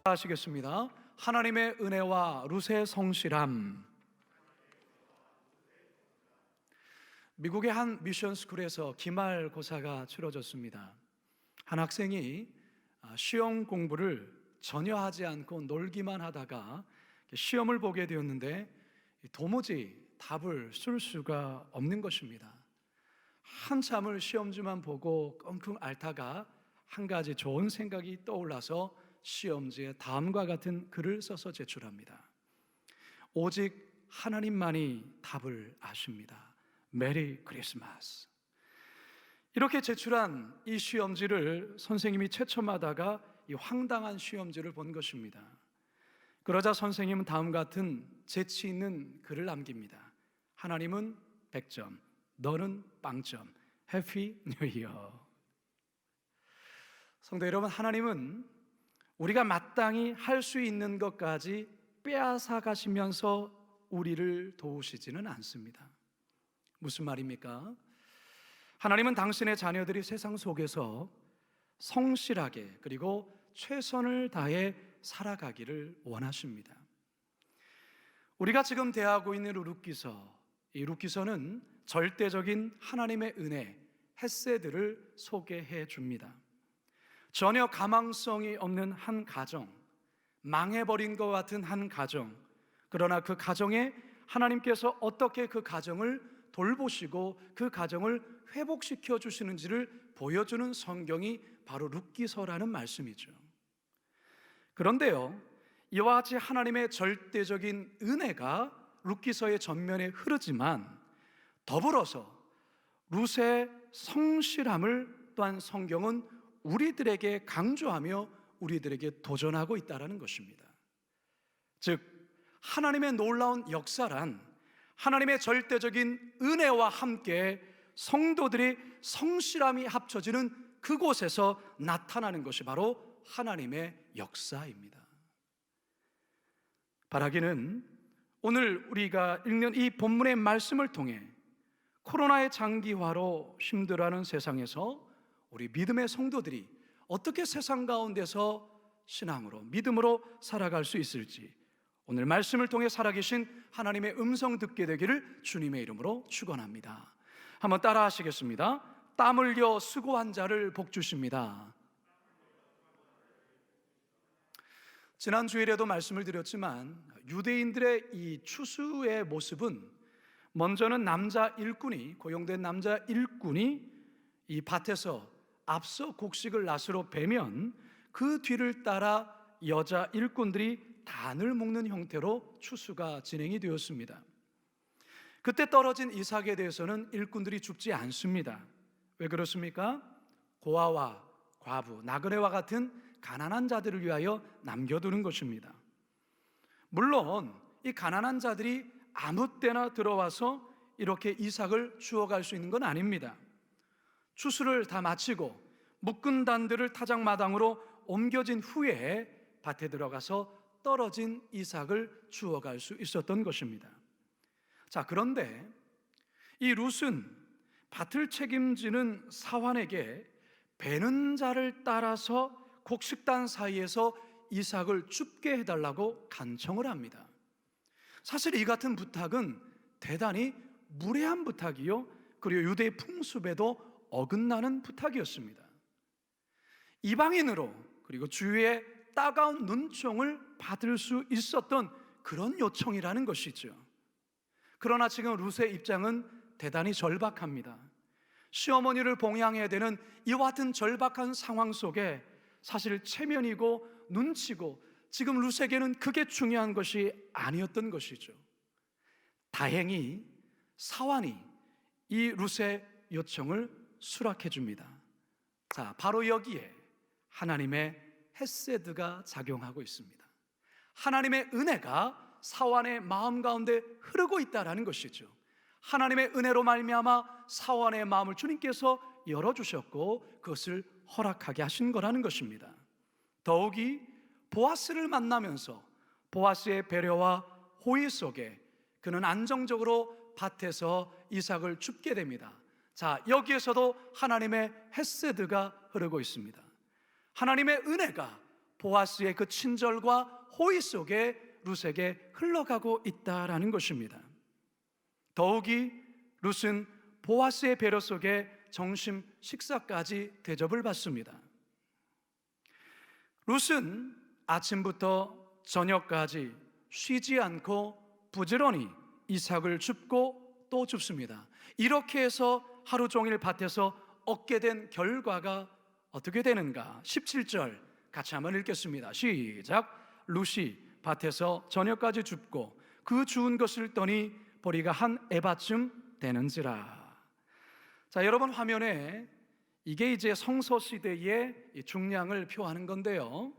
하시겠습니다. 하나님의 은혜와 룻의 성실함. 미국의 한 미션 스쿨에서 기말고사가 치러졌습니다. 한 학생이 시험 공부를 전혀 하지 않고 놀기만 하다가 시험을 보게 되었는데 도무지 답을 쓸 수가 없는 것입니다. 한참을 시험지만 보고 끙끙 앓다가 한 가지 좋은 생각이 떠올라서 시험지에 다음과 같은 글을 써서 제출합니다. 오직 하나님만이 답을 아십니다. 메리 크리스마스. 이렇게 제출한 이 시험지를 선생님이 채점하다가 이 황당한 시험지를 본 것입니다. 그러자 선생님은 다음 같은 재치 있는 글을 남깁니다. 하나님은 100점, 너는 0점. 해피 뉴 이어. 성도 여러분, 하나님은 우리가 마땅히 할 수 있는 것까지 빼앗아 가시면서 우리를 도우시지는 않습니다. 무슨 말입니까? 하나님은 당신의 자녀들이 세상 속에서 성실하게 그리고 최선을 다해 살아가기를 원하십니다. 우리가 지금 대하고 있는 룻기서, 이 룻기서는 절대적인 하나님의 은혜, 헤세드를 소개해 줍니다. 전혀 가망성이 없는 한 가정, 망해버린 것 같은 한 가정, 그러나 그 가정에 하나님께서 어떻게 그 가정을 돌보시고 그 가정을 회복시켜 주시는지를 보여주는 성경이 바로 룻기서라는 말씀이죠. 그런데요, 이와 같이 하나님의 절대적인 은혜가 룻기서의 전면에 흐르지만 더불어서 룻의 성실함을 또한 성경은 우리들에게 강조하며 우리들에게 도전하고 있다는 것입니다. 즉, 하나님의 놀라운 역사란 하나님의 절대적인 은혜와 함께 성도들의 성실함이 합쳐지는 그곳에서 나타나는 것이 바로 하나님의 역사입니다. 바라기는 오늘 우리가 읽는 이 본문의 말씀을 통해 코로나의 장기화로 힘들어하는 세상에서 우리 믿음의 성도들이 어떻게 세상 가운데서 신앙으로, 믿음으로 살아갈 수 있을지 오늘 말씀을 통해 살아계신 하나님의 음성 듣게 되기를 주님의 이름으로 축원합니다. 한번 따라 하시겠습니다. 땀 흘려 수고한 자를 복 주십니다. 지난 주일에도 말씀을 드렸지만 유대인들의 이 추수의 모습은 먼저는 남자 일꾼이, 고용된 남자 일꾼이 이 밭에서 앞서 곡식을 낫으로 베면 그 뒤를 따라 여자 일꾼들이 단을 묶는 형태로 추수가 진행이 되었습니다. 그때 떨어진 이삭에 대해서는 일꾼들이 줍지 않습니다. 왜 그렇습니까? 고아와 과부, 나그네와 같은 가난한 자들을 위하여 남겨두는 것입니다. 물론 이 가난한 자들이 아무 때나 들어와서 이렇게 이삭을 주워갈 수 있는 건 아닙니다. 추수를 다 마치고 묶은 단들을 타작마당으로 옮겨진 후에 밭에 들어가서 떨어진 이삭을 주워갈 수 있었던 것입니다. 자, 그런데 이 룻은 밭을 책임지는 사환에게 베는 자를 따라서 곡식단 사이에서 이삭을 줍게 해달라고 간청을 합니다. 사실 이 같은 부탁은 대단히 무례한 부탁이요, 그리고 유대의 풍습에도 어긋나는 부탁이었습니다. 이방인으로 그리고 주위의 따가운 눈총을 받을 수 있었던 그런 요청이라는 것이죠. 그러나 지금 룻의 입장은 대단히 절박합니다. 시어머니를 봉양해야 되는 이와 같은 절박한 상황 속에 사실 체면이고 눈치고 지금 룻에게는 그게 중요한 것이 아니었던 것이죠. 다행히 사환이 이 룻의 요청을 수락해 줍니다. 자, 바로 여기에 하나님의 헤세드가 작용하고 있습니다. 하나님의 은혜가 사환의 마음 가운데 흐르고 있다는 것이죠. 하나님의 은혜로 말미암아 사환의 마음을 주님께서 열어주셨고 그것을 허락하게 하신 거라는 것입니다. 더욱이 보아스를 만나면서 보아스의 배려와 호의 속에 그는 안정적으로 밭에서 이삭을 줍게 됩니다. 자, 여기에서도 하나님의 헤세드가 흐르고 있습니다. 하나님의 은혜가 보아스의 그 친절과 호의 속에 룻에게 흘러가고 있다라는 것입니다. 더욱이 룻은 보아스의 배려 속에 점심 식사까지 대접을 받습니다. 룻은 아침부터 저녁까지 쉬지 않고 부지런히 이삭을 줍고 또 줍습니다. 이렇게 해서 하루 종일 밭에서 얻게 된 결과가 어떻게 되는가? 17절 같이 한번 읽겠습니다. 시작. 룻이 밭에서 저녁까지 줍고 그 주운 것을 떠니 보리가 한 에바쯤 되는지라. 자, 여러분 화면에 이게 이제 성서시대의 중량을 표하는 건데요,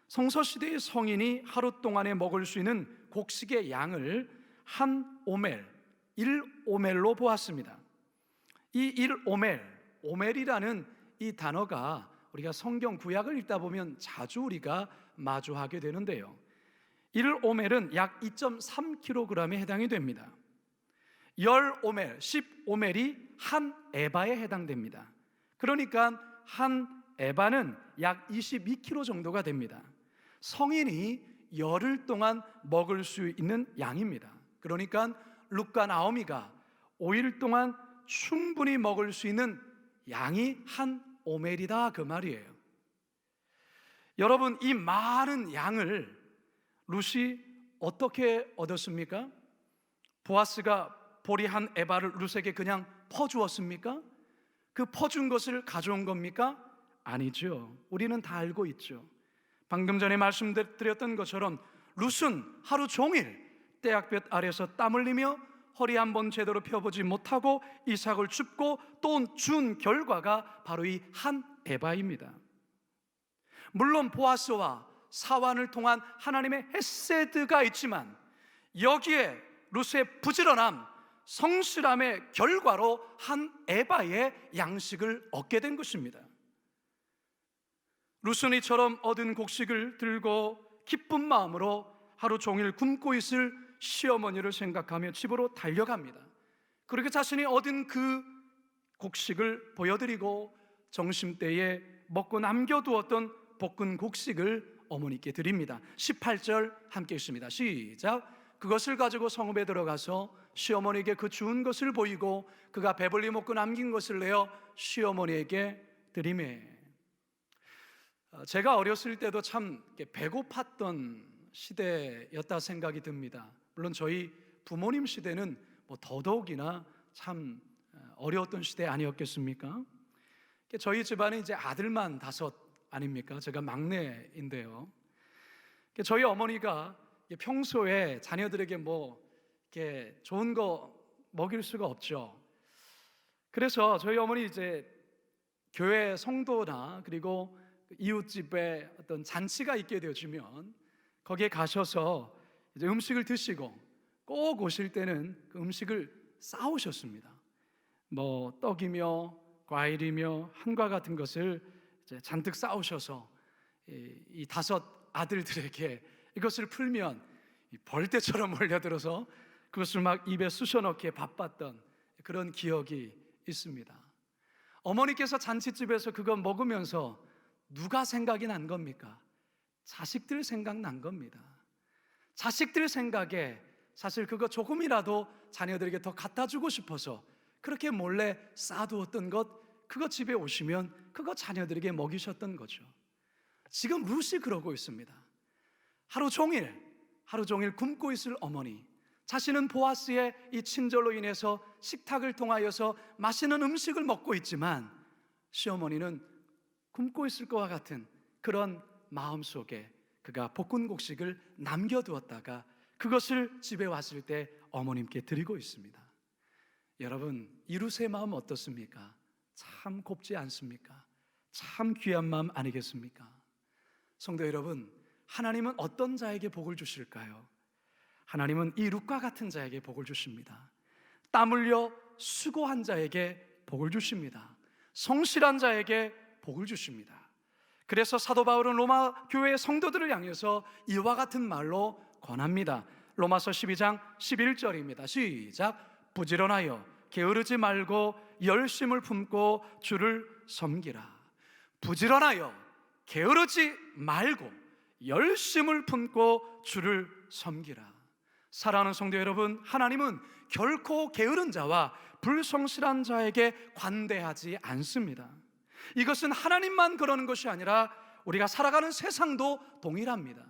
성서시대의 성인이 하루 동안에 먹을 수 있는 곡식의 양을 한 오멜, 1오멜로 보았습니다. 이 1오멜, 오멜이라는 이 단어가 우리가 성경 구약을 읽다 보면 자주 우리가 마주하게 되는데요, 1오멜은 약 2.3kg에 해당이 됩니다. 10오멜, 10오멜이 한 에바에 해당됩니다. 그러니까 한 에바는 약 22kg 정도가 됩니다. 성인이 열흘 동안 먹을 수 있는 양입니다. 그러니까 룻과 나오미가 5일 동안 충분히 먹을 수 있는 양이 한 오멜이다, 그 말이에요. 여러분, 이 많은 양을 룻이 어떻게 얻었습니까? 보아스가 보리 한 에바를 룻에게 그냥 퍼주었습니까? 그 퍼준 것을 가져온 겁니까? 아니죠. 우리는 다 알고 있죠. 방금 전에 말씀드렸던 것처럼 룻은 하루 종일 떼약볕 아래서 땀 흘리며 허리 한번 제대로 펴보지 못하고 이삭을 줍고 또 준 결과가 바로 이 한 에바입니다. 물론 보아스와 사환을 통한 하나님의 헤세드가 있지만 여기에 룻의 부지런함, 성실함의 결과로 한 에바의 양식을 얻게 된 것입니다. 룻은 이처럼 얻은 곡식을 들고 기쁜 마음으로 하루 종일 굶고 있을 시어머니를 생각하며 집으로 달려갑니다. 그렇게 자신이 얻은 그 곡식을 보여드리고 점심때에 먹고 남겨두었던 볶은 곡식을 어머니께 드립니다. 18절 함께 읽습니다. 시작. 그것을 가지고 성읍에 들어가서 시어머니에게 그 주운 것을 보이고 그가 배불리 먹고 남긴 것을 내어 시어머니에게 드리매. 제가 어렸을 때도 참 배고팠던 시대였다 생각이 듭니다. 물론 저희 부모님 시대는 더더욱이나 참 어려웠던 시대 아니었겠습니까? 저희 집안은 이제 아들만 5 아닙니까? 제가 막내인데요, 저희 어머니가 평소에 자녀들에게 이렇게 좋은 거 먹일 수가 없죠. 그래서 저희 어머니 이제 교회 성도나 그리고 이웃집에 어떤 잔치가 있게 되어지면 거기에 가셔서 이제 음식을 드시고 꼭 오실 때는 그 음식을 싸오셨습니다. 떡이며 과일이며 한과 같은 것을 이제 잔뜩 싸오셔서 이 5 아들들에게 이것을 풀면 벌떼처럼 몰려들어서 그것을 막 입에 쑤셔넣기에 바빴던 그런 기억이 있습니다. 어머니께서 잔치집에서 그거 먹으면서 누가 생각이 난 겁니까? 자식들 생각난 겁니다. 자식들 생각에 사실 그거 조금이라도 자녀들에게 더 갖다 주고 싶어서 그렇게 몰래 싸두었던 것, 그거 집에 오시면 그거 자녀들에게 먹이셨던 거죠. 지금 룻이 그러고 있습니다. 하루 종일 굶고 있을 어머니, 자신은 보아스의 이 친절로 인해서 식탁을 통하여서 맛있는 음식을 먹고 있지만 시어머니는 굶고 있을 것과 같은 그런 마음 속에 그가 볶은 곡식을 남겨두었다가 그것을 집에 왔을 때 어머님께 드리고 있습니다. 여러분, 이 룻의 마음 어떻습니까? 참 곱지 않습니까? 참 귀한 마음 아니겠습니까? 성도 여러분, 하나님은 어떤 자에게 복을 주실까요? 하나님은 이 룻과 같은 자에게 복을 주십니다. 땀 흘려 수고한 자에게 복을 주십니다. 성실한 자에게 복을 주십니다. 그래서 사도 바울은 로마 교회의 성도들을 향해서 이와 같은 말로 권합니다. 로마서 12장 11절입니다. 시작. 부지런하여 게으르지 말고 열심을 품고 주를 섬기라. 부지런하여 게으르지 말고 열심을 품고 주를 섬기라. 사랑하는 성도 여러분, 하나님은 결코 게으른 자와 불성실한 자에게 관대하지 않습니다. 이것은 하나님만 그러는 것이 아니라 우리가 살아가는 세상도 동일합니다.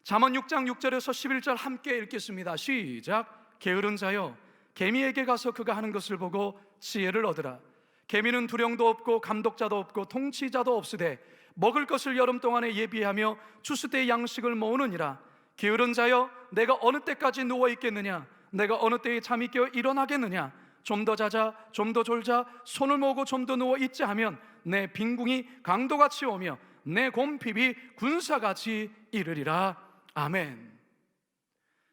잠언 6장 6절에서 11절 함께 읽겠습니다. 시작. 게으른 자여, 개미에게 가서 그가 하는 것을 보고 지혜를 얻으라. 개미는 두령도 없고 감독자도 없고 통치자도 없으되 먹을 것을 여름 동안에 예비하며 추수 때 양식을 모으느니라. 게으른 자여, 내가 어느 때까지 누워 있겠느냐? 내가 어느 때에 잠이 깨어 일어나겠느냐? 좀 더 자자, 좀 더 졸자, 손을 모으고 좀 더 누워 있자 하면 내 빈궁이 강도같이 오며 내 곰핍이 군사같이 이르리라. 아멘.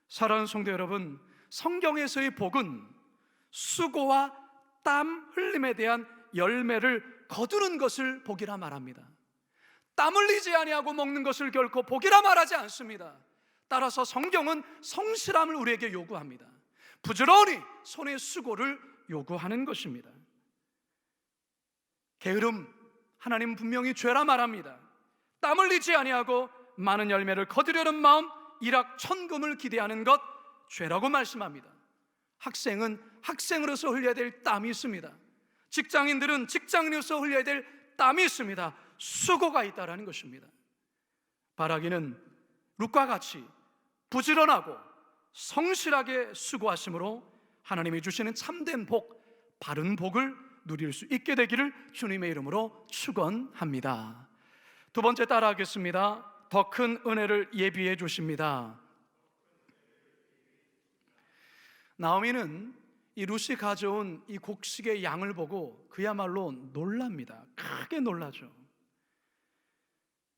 사랑하는 성도 여러분, 성경에서의 복은 수고와 땀 흘림에 대한 열매를 거두는 것을 복이라 말합니다. 땀 흘리지 아니하고 먹는 것을 결코 복이라 말하지 않습니다. 따라서 성경은 성실함을 우리에게 요구합니다. 부지런히 손의 수고를 요구하는 것입니다. 게으름, 하나님 분명히 죄라 말합니다. 땀 흘리지 아니하고 많은 열매를 거두려는 마음, 일확천금을 기대하는 것, 죄라고 말씀합니다. 학생은 학생으로서 흘려야 될 땀이 있습니다. 직장인들은 직장인으로서 흘려야 될 땀이 있습니다. 수고가 있다라는 것입니다. 바라기는 룻과 같이 부지런하고 성실하게 수고하심으로 하나님이 주시는 참된 복, 바른 복을 누릴 수 있게 되기를 주님의 이름으로 축원합니다. 두 번째 따라하겠습니다. 더 큰 은혜를 예비해 주십니다. 나오미는 이 룻이 가져온 이 곡식의 양을 보고 그야말로 놀랍니다. 크게 놀라죠.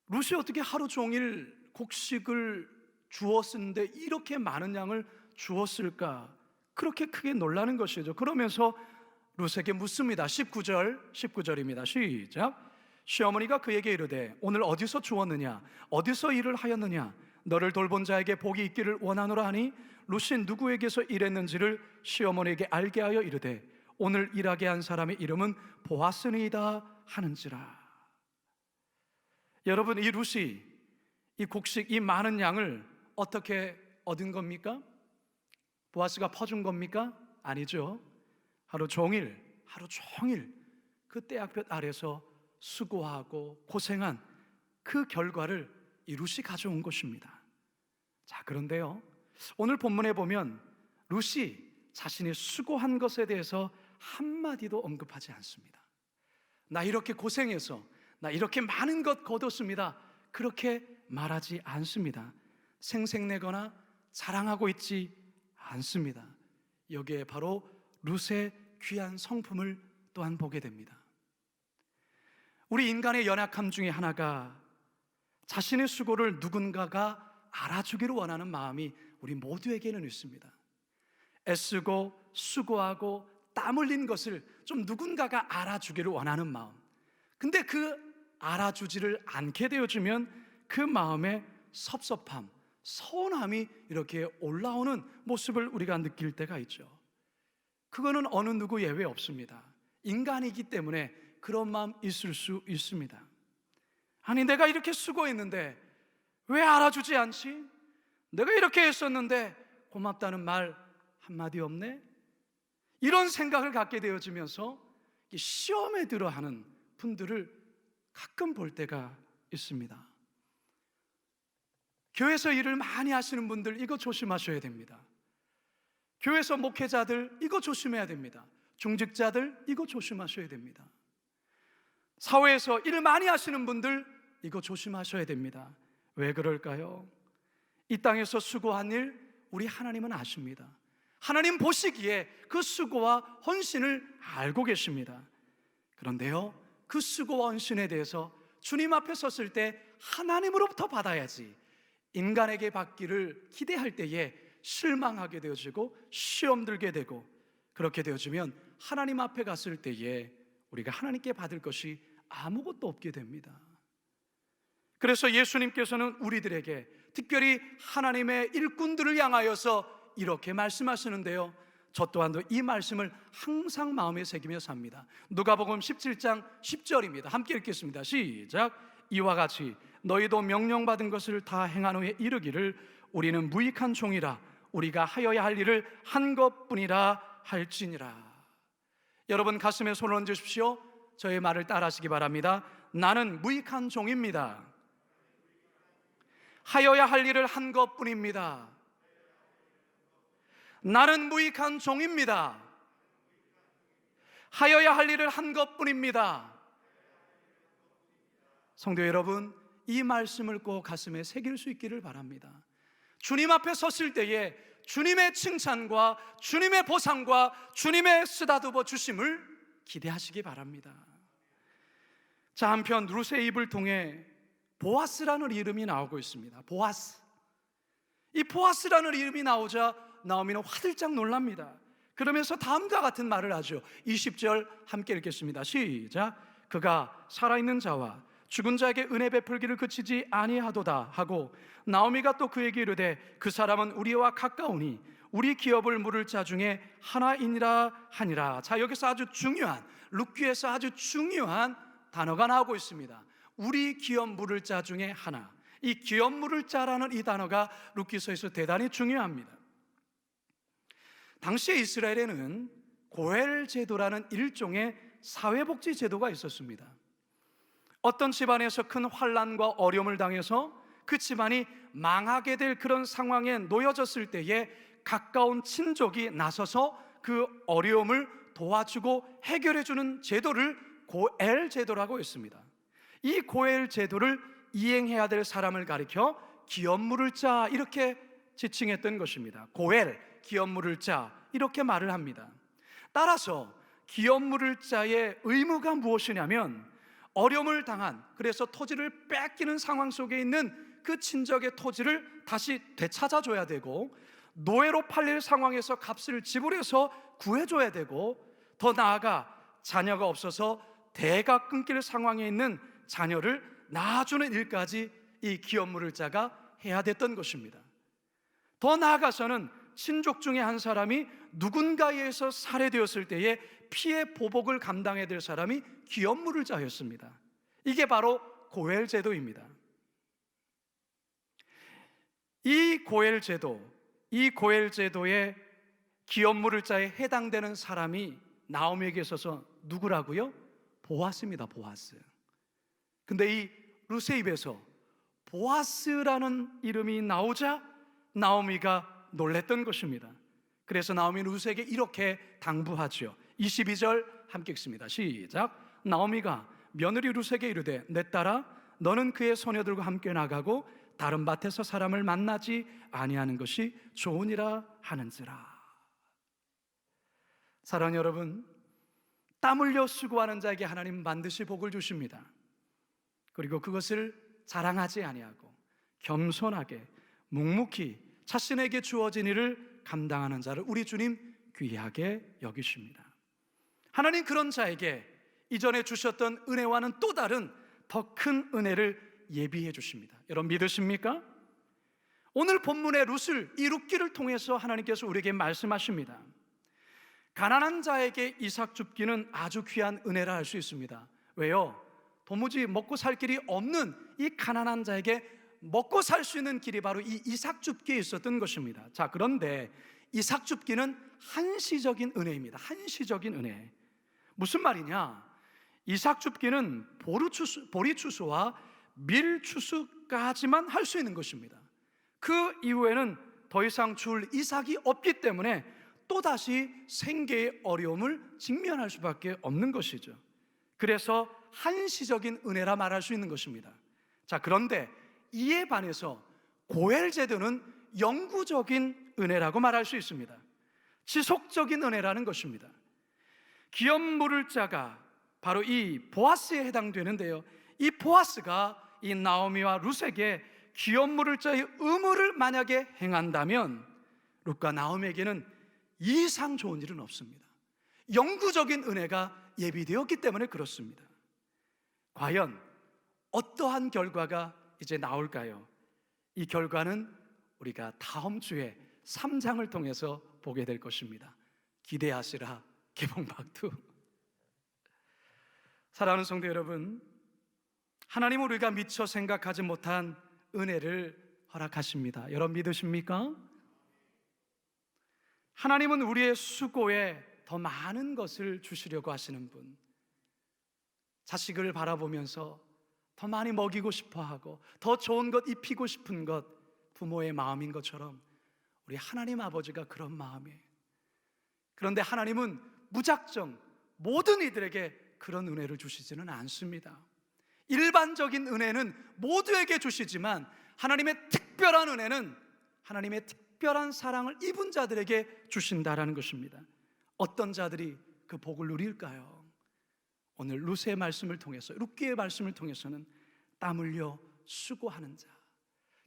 룻이 어떻게 하루 종일 곡식을 주었는데 이렇게 많은 양을 주었을까? 그렇게 크게 놀라는 것이죠. 그러면서 룻에게 묻습니다. 19절입니다. 시작. 시어머니가 그에게 이르되 오늘 어디서 주었느냐? 어디서 일을 하였느냐? 너를 돌본 자에게 복이 있기를 원하노라 하니 룻이 누구에게서 일했는지를 시어머니에게 알게 하여 이르되 오늘 일하게 한 사람의 이름은 보아스니이다 하는지라. 여러분, 이 룻이 이 곡식, 이 많은 양을 어떻게 얻은 겁니까? 보아스가 퍼준 겁니까? 아니죠. 하루 종일 그 떼약볕 아래서 수고하고 고생한 그 결과를 이 룻이 가져온 것입니다. 자, 그런데요, 오늘 본문에 보면 룻이 자신이 수고한 것에 대해서 한마디도 언급하지 않습니다. 나 이렇게 고생해서 나 이렇게 많은 것 거뒀습니다, 그렇게 말하지 않습니다. 생색내거나 자랑하고 있지 않습니다. 여기에 바로 룻의 귀한 성품을 또한 보게 됩니다. 우리 인간의 연약함 중에 하나가 자신의 수고를 누군가가 알아주기를 원하는 마음이 우리 모두에게는 있습니다. 애쓰고 수고하고 땀 흘린 것을 좀 누군가가 알아주기를 원하는 마음. 근데 그 알아주지를 않게 되어주면 그 마음에 섭섭함, 서운함이 이렇게 올라오는 모습을 우리가 느낄 때가 있죠. 그거는 어느 누구 예외 없습니다. 인간이기 때문에 그런 마음 있을 수 있습니다. 아니, 내가 이렇게 수고했는데 왜 알아주지 않지? 내가 이렇게 했었는데 고맙다는 말 한마디 없네? 이런 생각을 갖게 되어지면서 시험에 들어하는 분들을 가끔 볼 때가 있습니다. 교회에서 일을 많이 하시는 분들, 이거 조심하셔야 됩니다. 교회에서 목회자들, 이거 조심해야 됩니다. 중직자들, 이거 조심하셔야 됩니다. 사회에서 일을 많이 하시는 분들, 이거 조심하셔야 됩니다. 왜 그럴까요? 이 땅에서 수고한 일 우리 하나님은 아십니다. 하나님 보시기에 그 수고와 헌신을 알고 계십니다. 그런데요, 그 수고와 헌신에 대해서 주님 앞에 섰을 때 하나님으로부터 받아야지 인간에게 받기를 기대할 때에 실망하게 되어지고 시험 들게 되고, 그렇게 되어지면 하나님 앞에 갔을 때에 우리가 하나님께 받을 것이 아무것도 없게 됩니다. 그래서 예수님께서는 우리들에게 특별히 하나님의 일꾼들을 향하여서 이렇게 말씀하시는데요, 저 또한도 이 말씀을 항상 마음에 새기며 삽니다. 누가복음 17장 10절입니다. 함께 읽겠습니다. 시작. 이와 같이 너희도 명령받은 것을 다 행한 후에 이르기를 우리는 무익한 종이라 우리가 하여야 할 일을 한 것뿐이라 할지니라. 여러분 가슴에 손을 얹으십시오. 저의 말을 따라하시기 바랍니다. 나는 무익한 종입니다. 하여야 할 일을 한 것뿐입니다. 나는 무익한 종입니다. 하여야 할 일을 한 것뿐입니다. 성도 여러분, 이 말씀을 꼭 가슴에 새길 수 있기를 바랍니다. 주님 앞에 섰을 때에 주님의 칭찬과 주님의 보상과 주님의 쓰다듬어 주심을 기대하시기 바랍니다. 자, 한편 룻의 입을 통해 보아스라는 이름이 나오고 있습니다. 보아스. 이 보아스라는 이름이 나오자 나오미는 화들짝 놀랍니다. 그러면서 다음과 같은 말을 하죠. 20절 함께 읽겠습니다. 시작. 그가 살아있는 자와 죽은 자에게 은혜 베풀기를 그치지 아니하도다 하고 나오미가 또 그에게 이르되 그 사람은 우리와 가까우니 우리 기업을 물을 자 중에 하나이니라 하니라. 자, 여기서 아주 중요한, 룻기에서 아주 중요한 단어가 나오고 있습니다. 우리 기업 물을 자 중에 하나. 이 기업 물을 자라는 이 단어가 룻기서에서 대단히 중요합니다. 당시에 이스라엘에는 고엘 제도라는 일종의 사회복지 제도가 있었습니다. 어떤 집안에서 큰 환난과 어려움을 당해서 그 집안이 망하게 될 그런 상황에 놓여졌을 때에 가까운 친족이 나서서 그 어려움을 도와주고 해결해주는 제도를 고엘 제도라고 했습니다. 이 고엘 제도를 이행해야 될 사람을 가리켜 기업 물을 자 이렇게 지칭했던 것입니다. 고엘, 기업 물을 자 이렇게 말을 합니다. 따라서 기업 물을 자의 의무가 무엇이냐면 어려움을 당한, 그래서 토지를 뺏기는 상황 속에 있는 그 친족의 토지를 다시 되찾아줘야 되고, 노예로 팔릴 상황에서 값을 지불해서 구해줘야 되고, 더 나아가 자녀가 없어서 대가 끊길 상황에 있는 자녀를 낳아주는 일까지 이 기업 물을 자가 해야 됐던 것입니다. 더 나아가서는 친족 중에 한 사람이 누군가에 의해서 살해되었을 때에 피해 보복을 감당해야 될 사람이 기업 물을 자였습니다. 이게 바로 고엘 제도입니다. 이 고엘 제도의 기업 물을 자에 해당되는 사람이 나오미에게 있어서 누구라고요? 보아스입니다. 보아스. 근데 이 룻의 입에서 보아스라는 이름이 나오자 나오미가 놀랬던 것입니다. 그래서 나오미는 룻에게 이렇게 당부하죠. 22절 함께 읽습니다. 시작. 나오미가 며느리 룻에게 이르되 내 딸아 너는 그의 소녀들과 함께 나가고 다른 밭에서 사람을 만나지 아니하는 것이 좋으니라 하는지라. 사랑하는 여러분, 땀 흘려 수고하는 자에게 하나님 반드시 복을 주십니다. 그리고 그것을 자랑하지 아니하고 겸손하게 묵묵히 자신에게 주어진 일을 감당하는 자를 우리 주님 귀하게 여기십니다. 하나님 그런 자에게 이전에 주셨던 은혜와는 또 다른 더 큰 은혜를 예비해 주십니다. 여러분 믿으십니까? 오늘 본문의 이 룻기를 통해서 하나님께서 우리에게 말씀하십니다. 가난한 자에게 이삭 줍기는 아주 귀한 은혜라 할 수 있습니다. 왜요? 도무지 먹고 살 길이 없는 이 가난한 자에게 먹고 살 수 있는 길이 바로 이 이삭 줍기에 있었던 것입니다. 자, 그런데 이삭 줍기는 한시적인 은혜입니다. 한시적인 은혜. 무슨 말이냐? 이삭 줍기는 보리 추수와 밀 추수까지만 할 수 있는 것입니다. 그 이후에는 더 이상 줄 이삭이 없기 때문에 또다시 생계의 어려움을 직면할 수밖에 없는 것이죠. 그래서 한시적인 은혜라 말할 수 있는 것입니다. 자, 그런데 이에 반해서 고엘 제도는 영구적인 은혜라고 말할 수 있습니다. 지속적인 은혜라는 것입니다. 기업 물을 자가 바로 이 보아스에 해당되는데요, 이 보아스가 이 나오미와 룻에게 기업 물을 자의 의무를 만약에 행한다면 룻과 나오미에게는 이상 좋은 일은 없습니다. 영구적인 은혜가 예비되었기 때문에 그렇습니다. 과연 어떠한 결과가 이제 나올까요? 이 결과는 우리가 다음 주에 3장을 통해서 보게 될 것입니다. 기대하시라 개봉박두. 사랑하는 성도 여러분, 하나님은 우리가 미처 생각하지 못한 은혜를 허락하십니다. 여러분 믿으십니까? 하나님은 우리의 수고에 더 많은 것을 주시려고 하시는 분, 자식을 바라보면서 더 많이 먹이고 싶어하고 더 좋은 것 입히고 싶은 것 부모의 마음인 것처럼 우리 하나님 아버지가 그런 마음이에요. 그런데 하나님은 무작정 모든 이들에게 그런 은혜를 주시지는 않습니다. 일반적인 은혜는 모두에게 주시지만 하나님의 특별한 은혜는 하나님의 특별한 사랑을 입은 자들에게 주신다라는 것입니다. 어떤 자들이 그 복을 누릴까요? 오늘 루스의 말씀을 통해서, 룻기의 말씀을 통해서는 땀 흘려 수고하는 자,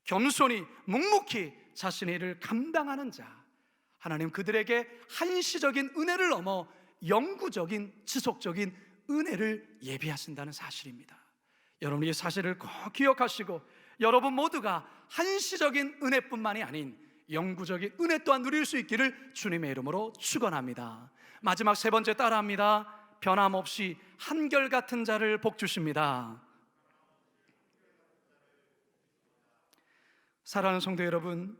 겸손히 묵묵히 자신의 일을 감당하는 자, 하나님 그들에게 한시적인 은혜를 넘어 영구적인 지속적인 은혜를 예비하신다는 사실입니다. 여러분 이 사실을 꼭 기억하시고 여러분 모두가 한시적인 은혜뿐만이 아닌 영구적인 은혜 또한 누릴 수 있기를 주님의 이름으로 축원합니다. 마지막 세 번째 따라합니다. 변함없이 한결같은 자를 복 주십니다. 사랑하는 성도 여러분,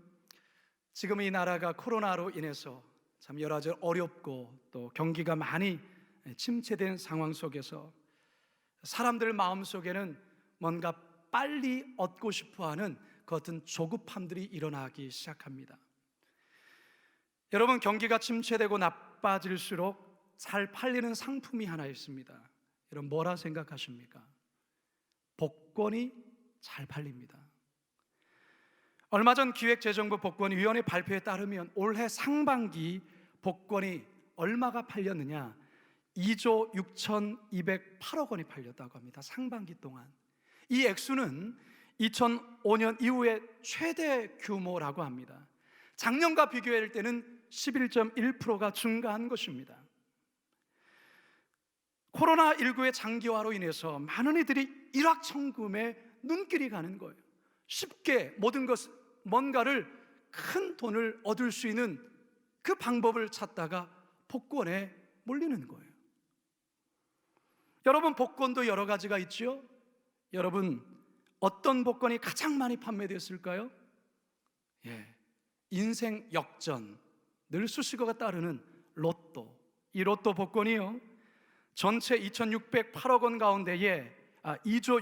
지금 이 나라가 코로나로 인해서 참 여러 가지 어렵고 또 경기가 많이 침체된 상황 속에서 사람들 마음속에는 뭔가 빨리 얻고 싶어하는 그 어떤 조급함들이 일어나기 시작합니다. 여러분 경기가 침체되고 나빠질수록 잘 팔리는 상품이 하나 있습니다. 여러분 뭐라 생각하십니까? 복권이 잘 팔립니다. 얼마 전 기획재정부 복권위원회 발표에 따르면 올해 상반기 복권이 얼마가 팔렸느냐? 2조 6,208억 원이 팔렸다고 합니다. 상반기 동안. 이 액수는 2005년 이후에 최대 규모라고 합니다. 작년과 비교할 때는 11.1%가 증가한 것입니다. 코로나19의 장기화로 인해서 많은 이들이 일확천금에 눈길이 가는 거예요. 쉽게 모든 것, 뭔가를 큰 돈을 얻을 수 있는 그 방법을 찾다가 복권에 몰리는 거예요. 여러분 복권도 여러 가지가 있죠. 여러분 어떤 복권이 가장 많이 판매됐을까요? 인생 역전, 늘 수식어가 따르는 로또. 이 로또 복권이요, 전체 2,608억 원 가운데에 2조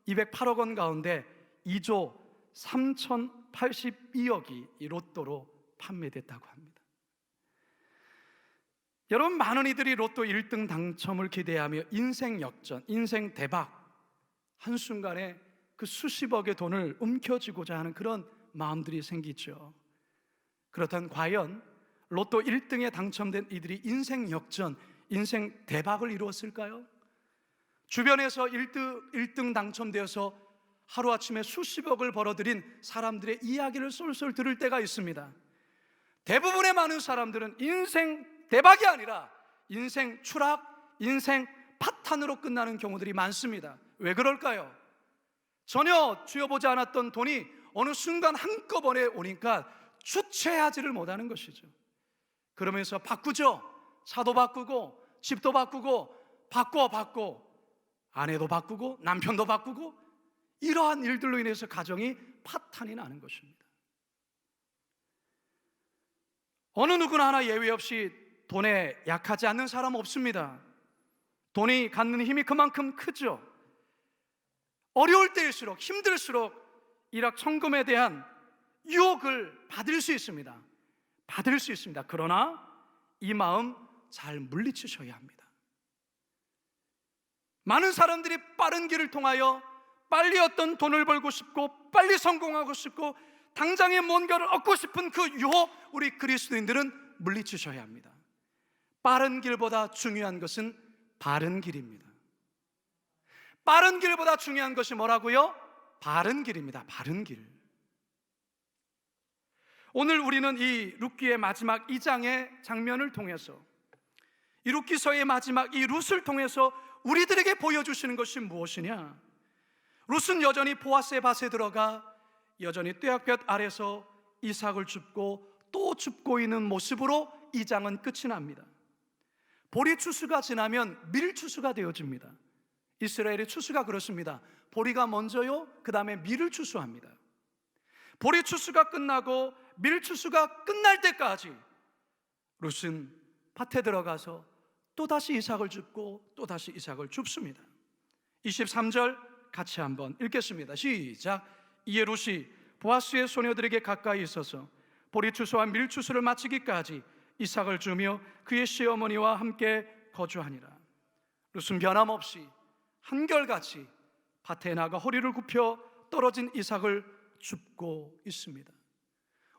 6,208억 원 가운데 2조 3,082억이 이 로또로 판매됐다고 합니다. 여러분 많은 이들이 로또 1등 당첨을 기대하며 인생 역전, 인생 대박, 한순간에 그 수십억의 돈을 움켜쥐고자 하는 그런 마음들이 생기죠. 그렇다면 과연 로또 1등에 당첨된 이들이 인생 역전, 인생 대박을 이루었을까요? 주변에서 1등 당첨되어서 하루아침에 수십억을 벌어들인 사람들의 이야기를 쏠쏠 들을 때가 있습니다. 대부분의 많은 사람들은 인생 대박이 아니라 인생 추락, 인생 파탄으로 끝나는 경우들이 많습니다. 왜 그럴까요? 전혀 쥐어보지 않았던 돈이 어느 순간 한꺼번에 오니까 주체하지를 못하는 것이죠. 그러면서 바꾸죠. 차도 바꾸고 집도 바꾸고 바꿔 아내도 바꾸고 남편도 바꾸고, 이러한 일들로 인해서 가정이 파탄이 나는 것입니다. 어느 누구나 하나 예외 없이 돈에 약하지 않는 사람 없습니다. 돈이 갖는 힘이 그만큼 크죠. 어려울 때일수록, 힘들수록 일확천금에 대한 유혹을 받을 수 있습니다. 그러나 이 마음 잘 물리치셔야 합니다. 많은 사람들이 빠른 길을 통하여 빨리 어떤 돈을 벌고 싶고 빨리 성공하고 싶고 당장에 뭔가를 얻고 싶은 그 유혹, 우리 그리스도인들은 물리치셔야 합니다. 빠른 길보다 중요한 것은 바른 길입니다. 빠른 길보다 중요한 것이 뭐라고요? 바른 길입니다. 바른 길. 오늘 우리는 이 룻기의 마지막 2장의 장면을 통해서, 이 룻기서의 마지막 이 룻을 통해서 우리들에게 보여주시는 것이 무엇이냐? 룻은 여전히 보아스의 밭에 들어가 여전히 떼약볕 아래서 이삭을 줍고 또 줍고 있는 모습으로 2장은 끝이 납니다. 보리 추수가 지나면 밀 추수가 되어집니다. 이스라엘의 추수가 그렇습니다. 보리가 먼저요, 그 다음에 밀을 추수합니다. 보리 추수가 끝나고 밀 추수가 끝날 때까지 룻은 밭에 들어가서 또다시 이삭을 줍고 또다시 이삭을 줍습니다. 23절 같이 한번 읽겠습니다. 시작. 이에 룻이 보아스의 소녀들에게 가까이 있어서 보리 추수와 밀 추수를 마치기까지 이삭을 주며 그의 시어머니와 함께 거주하니라. 룻은 변함없이 한결같이 밭에 나가 허리를 굽혀 떨어진 이삭을 줍고 있습니다.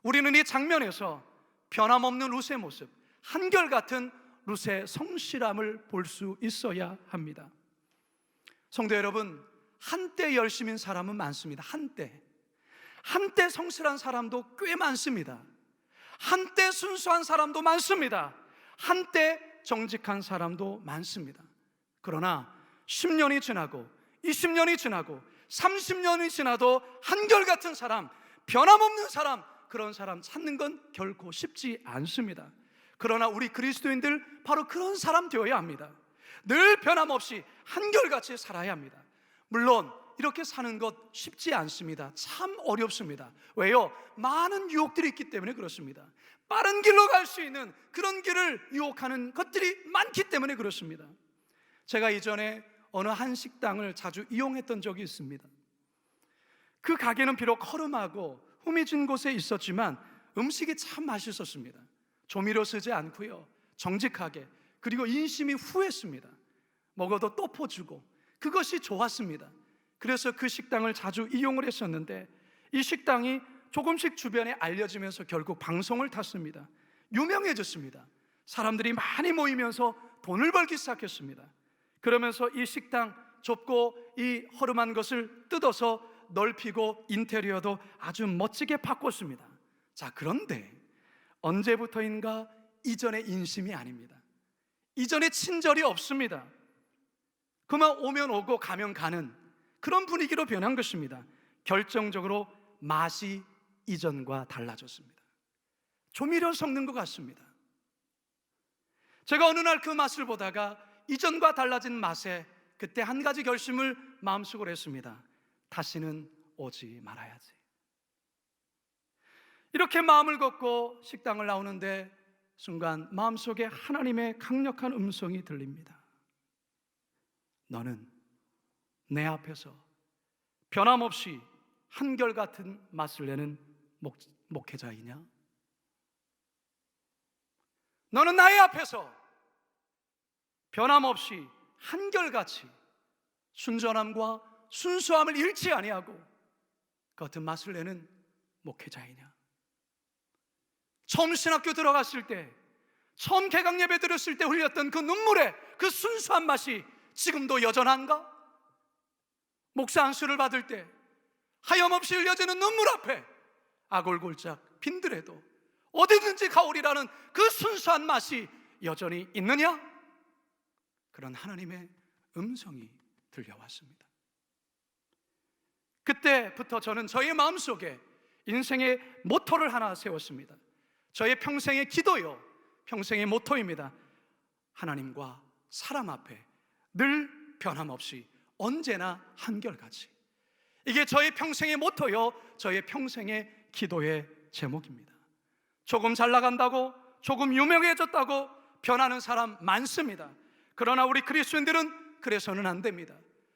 우리는 이 장면에서 변함없는 룻의 모습, 한결같은 룻의 성실함을 볼 수 있어야 합니다. 성도 여러분, 한때 열심인 사람은 많습니다. 한때 성실한 사람도 꽤 많습니다. 한때 순수한 사람도 많습니다. 한때 정직한 사람도 많습니다. 그러나 10년이 지나고 20년이 지나고 30년이 지나도 한결같은 사람, 변함없는 사람, 그런 사람 찾는 건 결코 쉽지 않습니다. 그러나 우리 그리스도인들 바로 그런 사람 되어야 합니다. 늘 변함없이 한결같이 살아야 합니다. 물론 이렇게 사는 것 쉽지 않습니다. 참 어렵습니다. 왜요? 많은 유혹들이 있기 때문에 그렇습니다. 빠른 길로 갈 수 있는 그런 길을 유혹하는 것들이 많기 때문에 그렇습니다. 제가 이전에 어느 한 식당을 자주 이용했던 적이 있습니다. 그 가게는 비록 허름하고 후미진 곳에 있었지만 음식이 참 맛있었습니다. 조미료 쓰지 않고요, 정직하게, 그리고 인심이 후했습니다. 먹어도 또 퍼주고, 그것이 좋았습니다. 그래서 그 식당을 자주 이용을 했었는데, 이 식당이 조금씩 주변에 알려지면서 결국 방송을 탔습니다. 유명해졌습니다. 사람들이 많이 모이면서 돈을 벌기 시작했습니다. 그러면서 이 식당 좁고 이 허름한 것을 뜯어서 넓히고 인테리어도 아주 멋지게 바꿨습니다. 자, 그런데 언제부터인가 이전의 인심이 아닙니다. 이전의 친절이 없습니다. 그만 오면 오고 가면 가는 그런 분위기로 변한 것입니다. 결정적으로 맛이 이전과 달라졌습니다. 조미료 섞는 것 같습니다. 제가 어느 날 그 맛을 보다가 이전과 달라진 맛에 그때 한 가지 결심을 마음속으로 했습니다. 다시는 오지 말아야지. 이렇게 마음을 먹고 식당을 나오는데 순간 마음속에 하나님의 강력한 음성이 들립니다. 너는 내 앞에서 변함없이 한결같은 맛을 내는 목회자이냐? 너는 나의 앞에서 변함없이 한결같이 순전함과 순수함을 잃지 아니하고 그 같은 맛을 내는 목회자이냐? 처음 신학교 들어갔을 때, 처음 개강 예배 드렸을 때 흘렸던 그 눈물의 그 순수한 맛이 지금도 여전한가? 목사 안수를 받을 때 하염없이 흘려지는 눈물 앞에 아골골짝 빈들에도 어디든지 가오리라는 그 순수한 맛이 여전히 있느냐? 그런 하나님의 음성이 들려왔습니다. 그때부터 저는 저의 마음속에 인생의 모토를 하나 세웠습니다. 저의 평생의 기도요, 평생의 모토입니다. 하나님과 사람 앞에 늘 변함없이 언제나 한결같이. 이게 저의 평생의 모토요, 저의 평생의 기도의 제목입니다. 조금 잘 나간다고, 조금 유명해졌다고 변하는 사람 많습니다. 그러나 우리 그리스도인들은 그래서는 안 됩니다.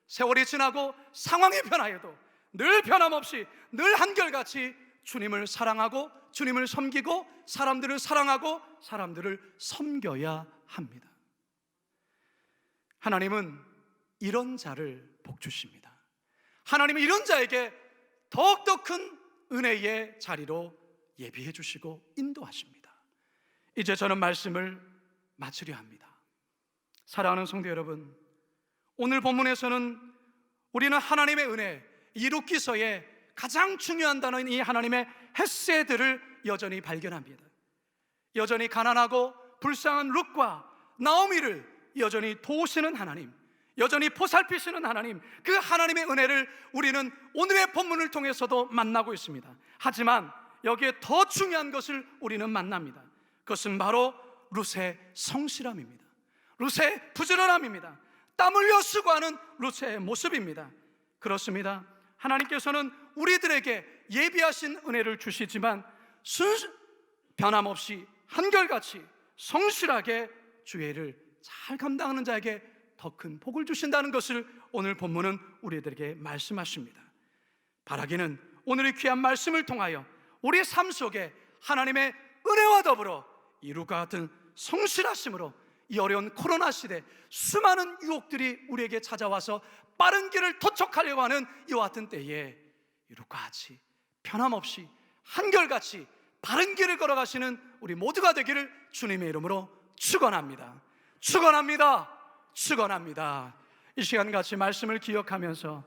세월이 지나고 상황이 변하여도 늘 변함없이, 늘 한결같이 주님을 사랑하고 주님을 섬기고 사람들을 사랑하고 사람들을 섬겨야 합니다. 하나님은 이런 자를 복주십니다. 하나님은 이런 자에게 더욱더 큰 은혜의 자리로 예비해 주시고 인도하십니다. 이제 저는 말씀을 마치려 합니다. 사랑하는 성도 여러분, 오늘 본문에서는 우리는 하나님의 은혜, 이 룻기서의 가장 중요한 단어인 이 하나님의 헤세드를 여전히 발견합니다. 여전히 가난하고 불쌍한 룻과 나오미를 여전히 도우시는 하나님, 여전히 보살피시는 하나님, 그 하나님의 은혜를 우리는 오늘의 본문을 통해서도 만나고 있습니다. 하지만 여기에 더 중요한 것을 우리는 만납니다. 그것은 바로 룻의 성실함입니다. 룻의 부지런함입니다. 땀 흘려 수고하는 루세의 모습입니다. 그렇습니다. 하나님께서는 우리들에게 예비하신 은혜를 주시지만 변함없이 한결같이 성실하게 주의 일을 잘 감당하는 자에게 더 큰 복을 주신다는 것을 오늘 본문은 우리들에게 말씀하십니다. 바라기는 오늘의 귀한 말씀을 통하여 우리 삶 속에 하나님의 은혜와 더불어 이룩과 같은 성실하심으로 이 어려운 코로나 시대 수많은 유혹들이 우리에게 찾아와서 빠른 길을 도착하려고 하는 이와 같은 때에 이룩과 같이 변함없이 한결같이 바른 길을 걸어가시는 우리 모두가 되기를 주님의 이름으로 축원합니다. 축원합니다. 축원합니다. 이 시간 같이 말씀을 기억하면서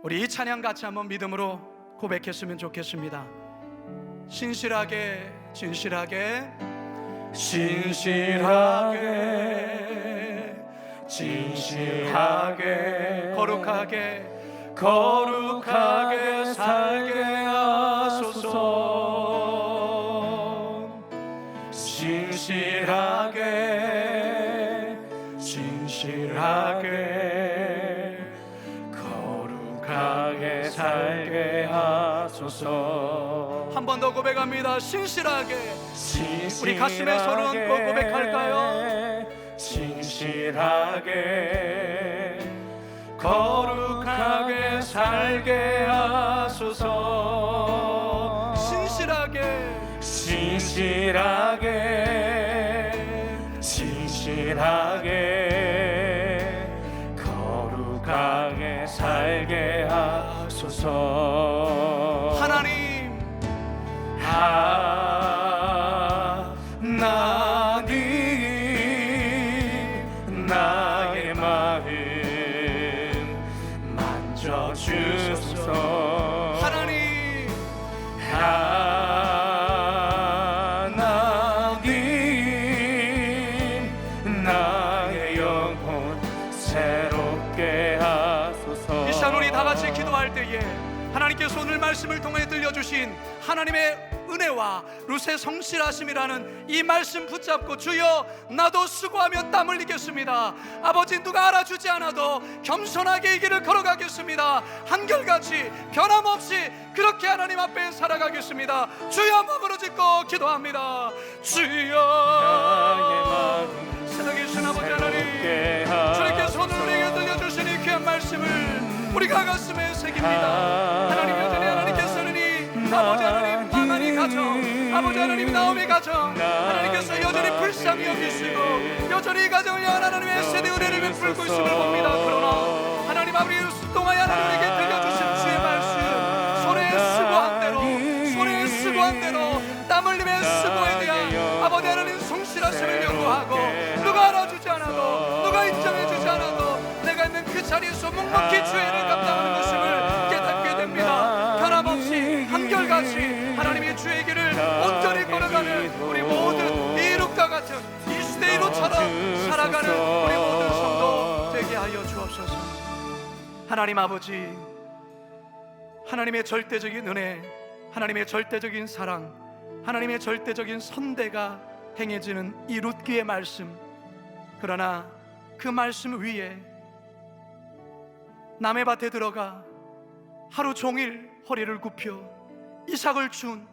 우리 이 찬양 같이 한번 믿음으로 고백했으면 좋겠습니다. 신실하게 진실하게 진실하게 진실하게 거룩하게 거룩하게 살게 하소서. 진실하게 진실하게 거룩하게 살게 하소서. 한 번 더 고백합니다. 신실하게. 진실하게 우리 가슴에 손을 얹고 고백할까요? 진실하게 거룩하게 살게 하소서. 신실하게 진실하게 진실하게 거룩하게 살게 하소서. 하나님 나의 마음 만져주소서. 하나님 나의 영혼 새롭게 하소서. 이 시간 우리 다 같이 기도할 때에 하나님께서 오늘 말씀을 통해 들려주신 하나님의 은혜와 루세 성실하심이라는 이 말씀 붙잡고 주여 나도 수고하며 땀 흘리겠습니다. 아버지 누가 알아주지 않아도 겸손하게 이 길을 걸어가겠습니다. 한결같이 변함없이 그렇게 하나님 앞에 살아가겠습니다. 주여 몸으로 짓고 기도합니다. 주여 살아계신 아버지 하나님 주님께서 오늘 우리에게 들려주신 이 귀한 말씀을 우리가 가슴에 새깁니다. 하나님 여전히 하나님께서는 아버지 하나님 나만이 가정, 아버지 하나님 나오미 가정 하나님께서 여전히 불쌍히 여기시고 여전히 이 가정을 향한 하나님의 세대 은혜를 베풀고 있음을 봅니다. 그러나 하나님 아버지 통하여 하나님에게 들려주신 주의 말씀 손에 수고한 대로 손에 수고한 대로 땀 흘림의 수고에 대한 아버지 하나님 성실하심을 요구하고 누가 알아주지 않아도 누가 인정해주지 않아도 내가 있는 그 자리에서 묵묵히 주의 일을 감당하는 것임을 깨닫게 됩니다. 변함없이 한결같이 하나님의 주의 길을 온전히 걸어가는 우리 모든 이룩과 같은 이 시대 이룩처럼 살아가는 우리 모든 성도 되게 하여 주옵소서. 하나님 아버지 하나님의 절대적인 은혜, 하나님의 절대적인 사랑, 하나님의 절대적인 선대가 행해지는 이 룻기의 말씀, 그러나 그 말씀 위에 남의 밭에 들어가 하루 종일 허리를 굽혀 이삭을 준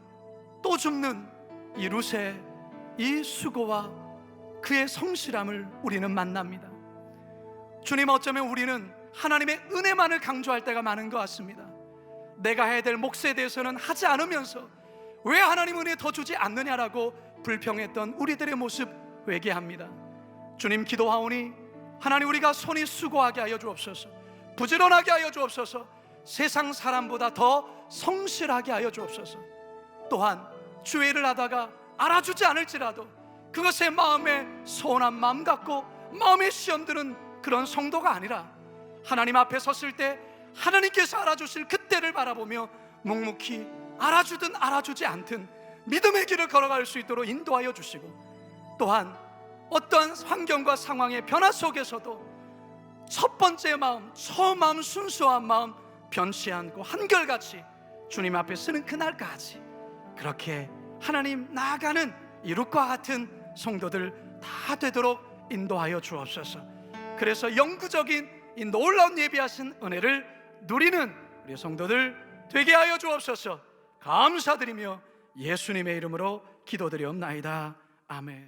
또 줍는 이 룻의 이 수고와 그의 성실함을 우리는 만납니다. 주님, 어쩌면 우리는 하나님의 은혜만을 강조할 때가 많은 것 같습니다. 내가 해야 될 몫에 대해서는 하지 않으면서 왜 하나님 은혜 더 주지 않느냐라고 불평했던 우리들의 모습 회개합니다. 주님, 기도하오니 하나님 우리가 손이 수고하게 하여 주옵소서, 부지런하게 하여 주옵소서, 세상 사람보다 더 성실하게 하여 주옵소서. 또한 주의 일을 하다가 알아주지 않을지라도 그것에 마음에 소원한 마음 갖고 마음에 시험 드는 그런 성도가 아니라 하나님 앞에 섰을 때 하나님께서 알아주실 그때를 바라보며 묵묵히 알아주든 알아주지 않든 믿음의 길을 걸어갈 수 있도록 인도하여 주시고, 또한 어떠한 환경과 상황의 변화 속에서도 첫 번째 마음, 처음 마음, 순수한 마음 변치 않고 한결같이 주님 앞에 서는 그날까지 그렇게 하나님 나아가는 이룩과 같은 성도들 다 되도록 인도하여 주옵소서. 그래서 영구적인 이 놀라운 예비하신 은혜를 누리는 우리 성도들 되게 하여 주옵소서. 감사드리며 예수님의 이름으로 기도드리옵나이다. 아멘.